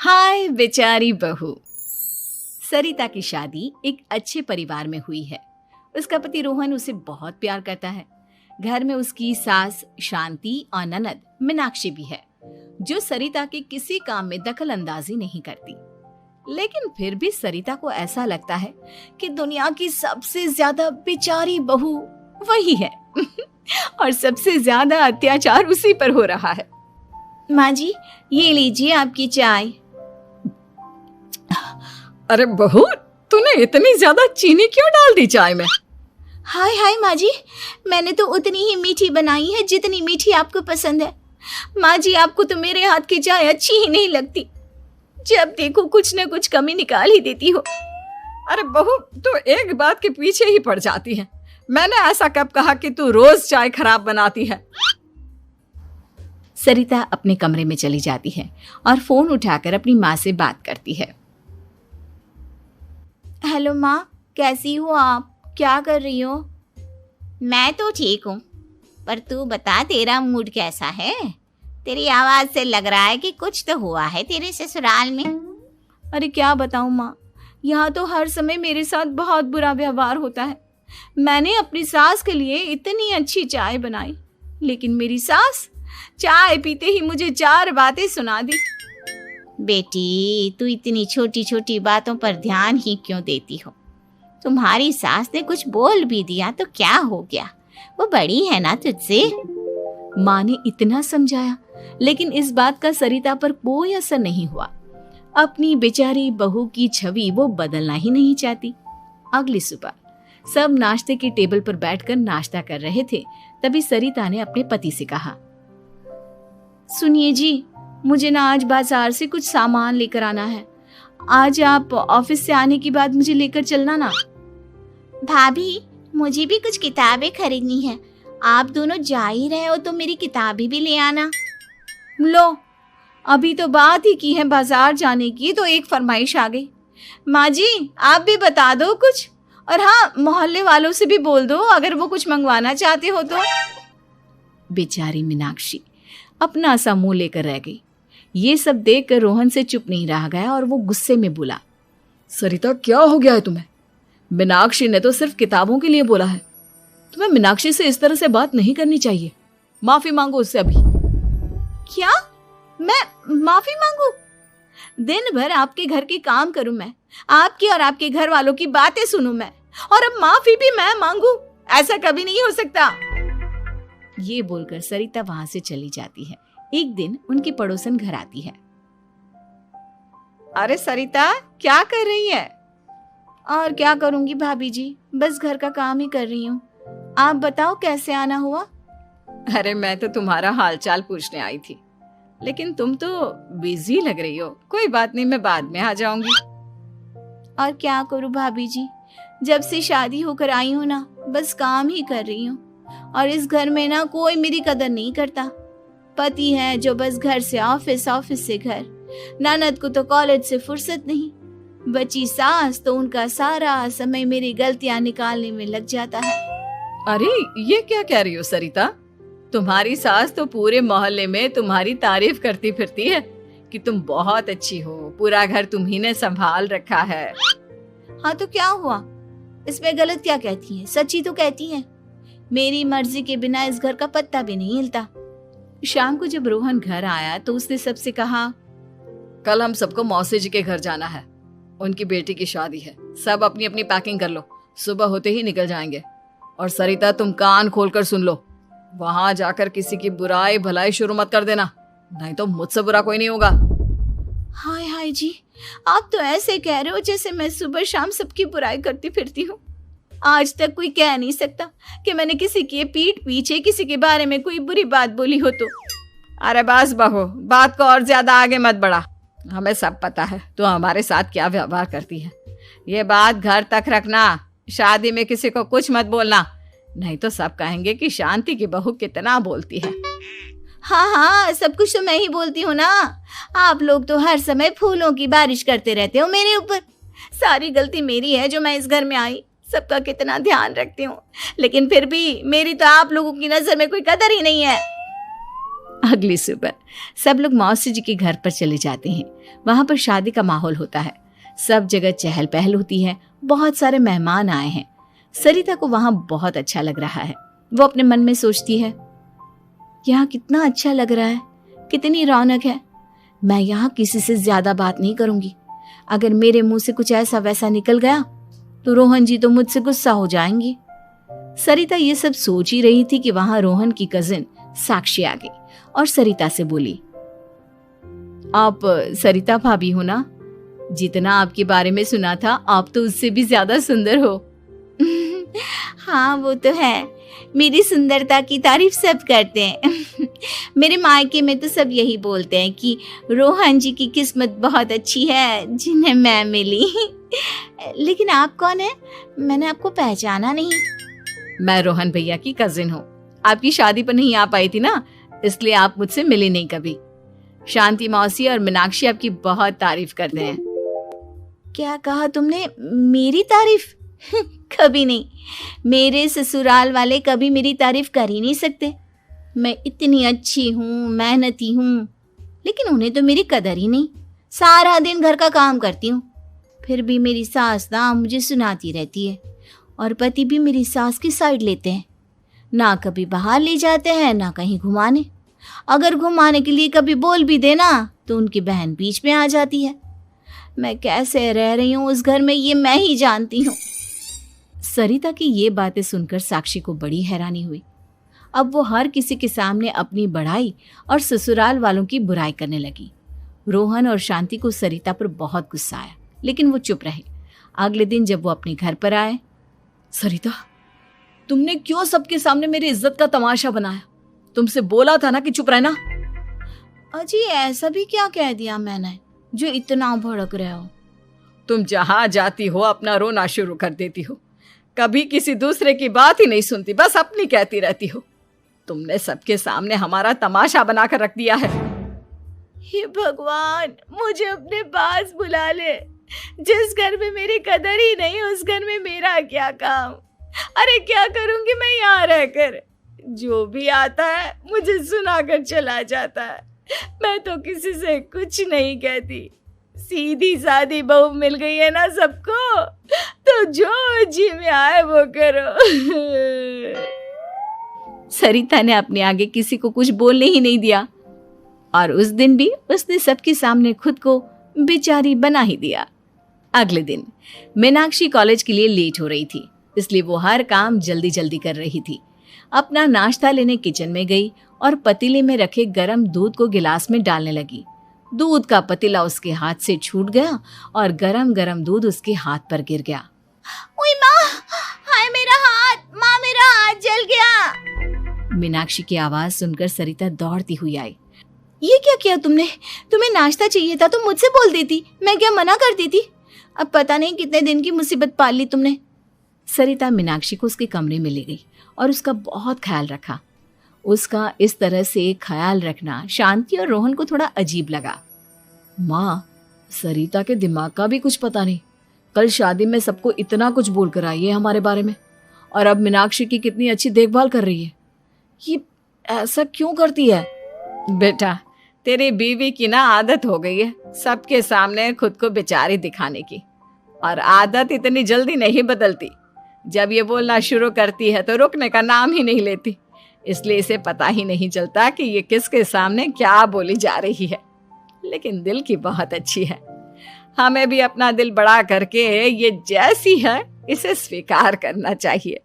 हाय बेचारी बहू। सरिता की शादी एक अच्छे परिवार में हुई है। उसका पति रोहन उसे बहुत प्यार करता है। घर में उसकी सास शांति और ननद मीनाक्षी भी है, जो सरिता के किसी काम में दखल अंदाजी नहीं करती। लेकिन फिर भी सरिता को ऐसा लगता है कि दुनिया की सबसे ज्यादा बेचारी बहू वही है और सबसे ज्यादा अत्याचार उसी पर हो रहा है। माँ जी, ये लीजिए आपकी चाय। अरे बहू, तूने इतनी ज्यादा चीनी क्यों डाल दी चाय में? हाय हाय माँ जी, मैंने तो उतनी ही मीठी बनाई है जितनी मीठी आपको पसंद है। माँ जी, आपको तो मेरे हाथ की चाय अच्छी ही नहीं लगती। जब देखो कुछ न कुछ कमी निकाल ही देती हो। अरे बहू, तू एक बात के पीछे ही पड़ जाती है। मैंने ऐसा कब कहा कि तू रोज चाय खराब बनाती है? सरिता अपने कमरे में चली जाती है और फोन उठाकर अपनी माँ से बात करती है। हेलो माँ, कैसी हो आप? क्या कर रही हो? मैं तो ठीक हूँ, पर तू बता, तेरा मूड कैसा है? तेरी आवाज से लग रहा है कि कुछ तो हुआ है तेरे ससुराल में। अरे क्या बताऊँ माँ, यहाँ तो हर समय मेरे साथ बहुत बुरा व्यवहार होता है। मैंने अपनी सास के लिए इतनी अच्छी चाय बनाई, लेकिन मेरी सास चाय पीते ही मुझे 4 बातें सुना दी। बेटी, तू इतनी छोटी छोटी बातों पर ध्यान ही क्यों देती हो? तुम्हारी सास ने कुछ बोल भी दिया तो क्या हो गया, वो बड़ी है ना तुझसे। माँ ने इतना समझाया, लेकिन इस बात का सरिता पर कोई असर नहीं हुआ। अपनी बेचारी बहू की छवि वो बदलना ही नहीं चाहती। अगली सुबह सब नाश्ते के टेबल पर बैठकर नाश्ता कर रहे थे, तभी सरिता ने अपने पति से कहा, सुनिए जी, मुझे ना आज बाजार से कुछ सामान लेकर आना है। आज आप ऑफिस से आने के बाद मुझे लेकर चलना ना। भाभी, मुझे भी कुछ किताबें खरीदनी है। आप दोनों जा ही रहे हो तो मेरी किताबें भी ले आना। लो, अभी तो बात ही की है बाजार जाने की, तो एक फरमाइश आ गई। माँ जी, आप भी बता दो कुछ, और हाँ, मोहल्ले वालों से भी बोल दो अगर वो कुछ मंगवाना चाहते हो तो। बेचारी मीनाक्षी अपना सा मुंह लेकर रह गई। ये सब देखकर रोहन से चुप नहीं रह गया और वो गुस्से में बोला, सरिता, क्या हो गया है तुम्हें? मीनाक्षी ने तो सिर्फ किताबों के लिए बोला है। तुम्हें मीनाक्षी से इस तरह से बात नहीं करनी चाहिए। माफी मांगो उससे अभी। क्या? मैं माफी मांगू? दिन भर आपके घर के काम करूं मैं, आपकी और आपके घर वालों की बातें सुनूं मैं, और अब माफी भी मैं मांगू? ऐसा कभी नहीं हो सकता। ये बोलकर सरिता वहां से चली जाती है। एक दिन उनकी पड़ोसन घर आती है। अरे सरिता, क्या कर रही है? और क्या करूंगी भाभी जी, बस घर का काम ही कर रही हूँ। आप बताओ कैसे आना हुआ? अरे मैं तो तुम्हारा हालचाल पूछने आई थी, लेकिन तुम तो बिजी लग रही हो। कोई बात नहीं, मैं बाद में आ जाऊंगी। और क्या करूं भाभी जी, जब से शादी होकर आई हूँ ना, बस काम ही कर रही हूँ। और इस घर में ना कोई मेरी कदर नहीं करता। पति है जो बस घर से ऑफिस, ऑफिस से घर। ननद को तो कॉलेज से फुर्सत नहीं। बची सास तो उनका सारा समय मेरी गलतियां निकालने में लग जाता है। अरे ये क्या कह रही हो सरिता? तुम्हारी सास तो पूरे मोहल्ले में तुम्हारी तारीफ करती फिरती है कि तुम बहुत अच्छी हो, पूरा घर तुम्ही ने संभाल रखा है। हाँ तो क्या हुआ, इसमें गलत क्या कहती है? सच्ची तो कहती है। मेरी मर्जी के बिना इस घर का पत्ता भी नहीं हिलता। शाम को जब रोहन घर आया तो उसने सबसे कहा, कल हम सबको मौसी जी के घर जाना है, उनकी बेटी की शादी है। सब अपनी अपनी पैकिंग कर लो, सुबह होते ही निकल जाएंगे। और सरिता, तुम कान खोलकर सुन लो, वहां जाकर किसी की बुराई भलाई शुरू मत कर देना, नहीं तो मुझसे बुरा कोई नहीं होगा। हाय हाय जी, आप तो ऐसे कह रहे हो जैसे मैं सुबह शाम सबकी बुराई करती फिरती हूँ। आज तक कोई कह नहीं सकता कि मैंने किसी के पीठ पीछे किसी के बारे में कोई बुरी बात बोली हो तो। अरे बस बहू, बात को और ज्यादा आगे मत बढ़ा। हमें सब पता है तू हमारे साथ क्या व्यवहार करती है। ये बात घर तक रखना, शादी में किसी को कुछ मत बोलना, नहीं तो सब कहेंगे कि शांति की बहू कितना बोलती है। हाँ हाँ, सब कुछ तो मैं ही बोलती हूँ ना। आप लोग तो हर समय फूलों की बारिश करते रहते हो मेरे ऊपर। सारी गलती मेरी है जो मैं इस घर में आई। सबका कितना ध्यान रखती हूँ, लेकिन फिर भी मेरी तो आप लोगों की नजर में कोई कदर ही नहीं है। अगली सुबह सब लोग मौसी जी के घर पर चले जाते हैं। वहां पर शादी का माहौल होता है, सब जगह चहल पहल होती है, बहुत सारे मेहमान आए हैं। सरिता को वहां बहुत अच्छा लग रहा है। वो अपने मन में सोचती है, यहाँ कितना अच्छा लग रहा है, कितनी रौनक है। मैं यहाँ किसी से ज्यादा बात नहीं करूंगी। अगर मेरे मुंह से कुछ ऐसा वैसा निकल गया तो रोहन जी तो मुझसे गुस्सा हो जाएंगी। सरिता ये सब सोच ही रही थी कि वहां रोहन की कजिन साक्षी आ गई और सरिता से बोली, आप सरिता भाभी हो ना? जितना आपके बारे में सुना था, आप तो उससे भी ज्यादा सुंदर हो। हाँ वो तो है, मेरी सुंदरता की तारीफ सब करते हैं। मेरे मायके में तो सब यही बोलते हैं कि रोहन जी की किस्मत बहुत अच्छी है जिन्हें मैं मिली। लेकिन आप कौन है? मैंने आपको पहचाना नहीं। मैं रोहन भैया की कजिन हूँ। आपकी शादी पर नहीं आ पाई थी ना, इसलिए आप मुझसे मिली नहीं कभी। शांति मौसी और मीनाक्षी आपकी बहुत तारीफ करते हैं। क्या कहा तुमने? मेरी तारीफ? कभी नहीं। मेरे ससुराल वाले कभी मेरी तारीफ कर ही नहीं सकते। मैं इतनी अच्छी हूँ, मेहनती हूँ, लेकिन उन्हें तो मेरी कदर ही नहीं। सारा दिन घर का काम करती हूँ, फिर भी मेरी सास ना मुझे सुनाती रहती है, और पति भी मेरी सास की साइड लेते हैं। ना कभी बाहर ले जाते हैं, ना कहीं घुमाने। अगर घुमाने के लिए कभी बोल भी देना तो उनकी बहन बीच में आ जाती है। मैं कैसे रह रही हूँ उस घर में, ये मैं ही जानती हूँ। सरिता की ये बातें सुनकर साक्षी को बड़ी हैरानी हुई। अब वो हर किसी के सामने अपनी बढ़ाई और ससुराल वालों की बुराई करने लगी। रोहन और शांति को सरिता पर बहुत गुस्सा आया, लेकिन वो चुप रहे। अगले दिन जब वो अपने घर पर आए, सरिता, तुमने क्यों सबके सामने मेरी इज्जत का तमाशा बनाया? तुमसे बोला था ना कि चुप रहना। अजी ऐसा भी क्या कह दिया मैंने जो इतना भड़क रहे हो? तुम जहां जाती हो अपना रोना शुरू कर देती हो, कभी किसी दूसरे की बात ही नहीं सुनती, बस अपनी कहती रहती हो। तुमने सबके सामने हमारा तमाशा बनाकर रख दिया है। हे भगवान, मुझे अपने पास बुला ले। जिस घर में मेरी कदर ही नहीं, उस घर में मेरा क्या काम? अरे क्या करूंगी मैं यहाँ रहकर? जो भी आता है मुझे सुनाकर चला जाता है। मैं तो किसी से कुछ नहीं कहती। सीधी सादी बहू मिल गई है ना सबको, तो जो जी में आए वो करो। सरिता ने अपने आगे किसी को कुछ बोलने ही नहीं दिया, और उस दिन भी उसने सबके सामने खुद को बेचारी बना ही दिया। अगले दिन मीनाक्षी कॉलेज के लिए लेट हो रही थी, इसलिए वो हर काम जल्दी जल्दी कर रही थी। अपना नाश्ता लेने किचन में गई और पतीले में रखे गरम दूध को गिलास में डालने लगी। दूध का पतीला उसके हाथ से छूट गया और गरम गरम दूध उसके हाथ पर गिर गया। ओए माँ, हाय मेरा हाथ, माँ मेरा हाथ जल गया। मीनाक्षी की आवाज सुनकर सरिता दौड़ती हुई आई। ये क्या किया तुमने? तुम्हें नाश्ता चाहिए था तो मुझसे बोल देती, मैं क्या मना कर देती? अब पता नहीं कितने दिन की मुसीबत पाल ली तुमने। सरिता मीनाक्षी को उसके कमरे में ले गई और उसका बहुत ख्याल रखा। उसका इस तरह से ख्याल रखना शांति और रोहन को थोड़ा अजीब लगा। माँ, सरिता के दिमाग का भी कुछ पता नहीं। कल शादी में सबको इतना कुछ बोल कर आई है हमारे बारे में, और अब मीनाक्षी की कितनी अच्छी देखभाल कर रही है। ये ऐसा क्यों करती है? बेटा, तेरी बीवी की ना आदत हो गई है सबके सामने खुद को बेचारी दिखाने की, और आदत इतनी जल्दी नहीं बदलती। जब ये बोलना शुरू करती है तो रुकने का नाम ही नहीं लेती, इसलिए इसे पता ही नहीं चलता कि ये किसके सामने क्या बोली जा रही है। लेकिन दिल की बहुत अच्छी है। हमें भी अपना दिल बड़ा करके ये जैसी है इसे स्वीकार करना चाहिए।